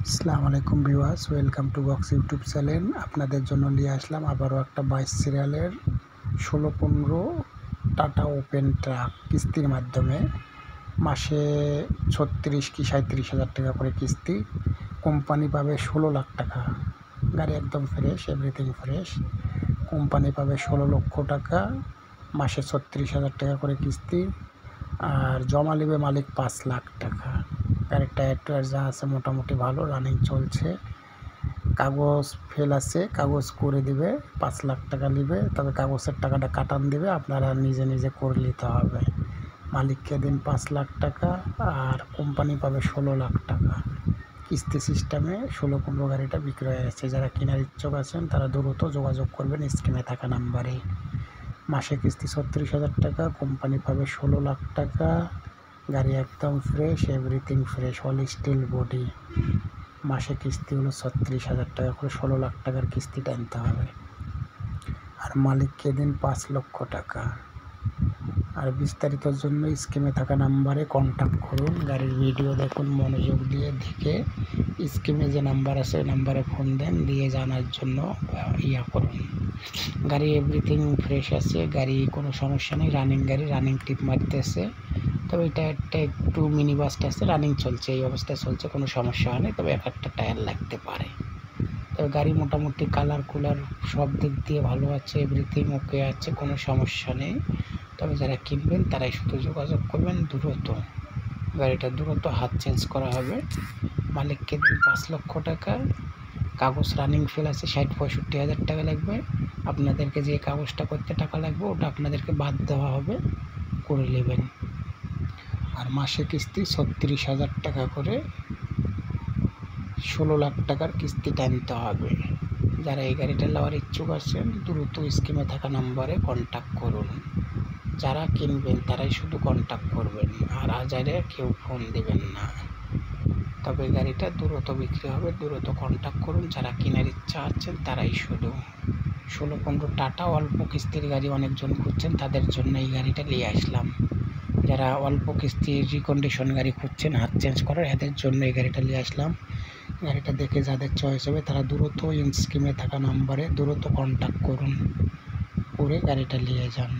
আসসালামু আলাইকুম viewers, welcome to box YouTube channel. আপনাদের জন্য নিয়ে আসলাম আবারও একটা 22 সিরিয়ালের 16-15 টাটা ওপেন ট্রাক কিস্তির মাধ্যমে মাসে 36 কি 37,000 টাকা করে কিস্তি। কোম্পানি পাবে 16 লাখ টাকা। গাড়ি একদম ফ্রেশ, এভরিথিং ফ্রেশ। কোম্পানি পাবে 16 লক্ষ টাকা, মাসে 36,000 টাকা করে কিস্তি। আর জমা নেবে মালিক 5 লাখ টাকা। গাড়ির টায়ার টায়ার যা আছে মোটামুটি ভালো, রানিং চলছে। কাগজ ফেল আছে, কাগজ করে দিবে। 5 লাখ টাকা নেবে, তবে কাগজের টাকাটা কাটান দিবে, আপনারা নিজে নিজে করে নিতে হবে। মালিককে দিন 5 লাখ টাকা আর কোম্পানি পাবে 16 লাখ টাকা। কিস্তি সিস্টেমে 16-15 গাড়িটা বিক্রি হয়ে গেছে। যারা কেনার ইচ্ছুক আছেন তারা দ্রুত যোগাযোগ করবেন স্ক্রিনে থাকা নাম্বারে। মাসে কিস্তি 36,000 টাকা, কোম্পানি পাবে 16 লাখ টাকা। গাড়ি একদম fresh, everything fresh, all steel body. মাসে কিস্তি হলো 36,000 টাকা করে, 16 লাখ টাকার কিস্তি টানতে হবে। আর মালিককে দিন 5 লক্ষ টাকা। আর বিস্তারিতর জন্য স্ক্রিনে থাকা নাম্বারে কন্ট্যাক্ট করুন। গাড়ির ভিডিও দেখুন, মনোযোগ দিয়ে দেখে স্ক্রিনে যে নাম্বার আছে ওই নাম্বারে ফোন দেন, দিয়ে জানার জন্য করুন। গাড়ি এভরিথিং ফ্রেশ আছে, গাড়ি কোনো সমস্যা নেই। রানিং গাড়ি, রানিং টিপ মারতেছে। তবে এটা একটু মিনি বাসটা আছে, রানিং চলছে, এই অবস্থায় চলছে, কোনো সমস্যা হয়নি। তবে একটা টায়ার লাগতে পারে। তবে গাড়ি মোটামুটি কালার কুলার সব দিক দিয়ে ভালো আছে, এভরিথিং ওকে আছে, কোনো সমস্যা নেই। তবে যারা কিনবেন তারাই শুধু যোগাযোগ করবেন দ্রুত। গাড়িটা দ্রুত হাত চেঞ্জ করা হবে। মালিককে দিন 5 লক্ষ টাকা। কাগজ রানিং ফেল আছে, 60-65,000 টাকা লাগবে। আপনাদেরকে যে কাগজটা করতে টাকা লাগবে ওটা আপনাদেরকে বাদ দেওয়া হবে, করে নেবেন। আর মাসে কিস্তি 36,000 টাকা করে, 16 লাখ টাকার কিস্তি টানতে হবে। যারা এই গাড়িটা নেওয়ার ইচ্ছুক আছেন দ্রুত স্ক্রিনে থাকা নাম্বারে কন্ট্যাক্ট করুন। যারা কিনবেন তারাই শুধু কন্ট্যাক্ট করবেন, আর আজারে কেউ ফোন দেবেন না। তবে গাড়িটা দ্রুত বিক্রি হবে, দ্রুত কন্ট্যাক্ট করুন। যারা কেনার ইচ্ছা আছেন তারাই শুধু। 16-15 টাটা অল্প কিস্তির গাড়ি অনেকজন খুঁজছেন, তাদের জন্য এই গাড়িটা নিয়ে আসলাম। যারা অল্প কিস্তির রিকন্ডিশন গাড়ি খুঁজছেন হাত চেঞ্জ করার, এদের জন্য এই গাড়িটা নিয়ে আসলাম। গাড়িটা দেখে যাদের চয়েস হবে তারা দ্রুত স্ক্রিনে থাকা নাম্বারে দ্রুত কন্ট্যাক্ট করুন, করে গাড়িটা নিয়ে যান।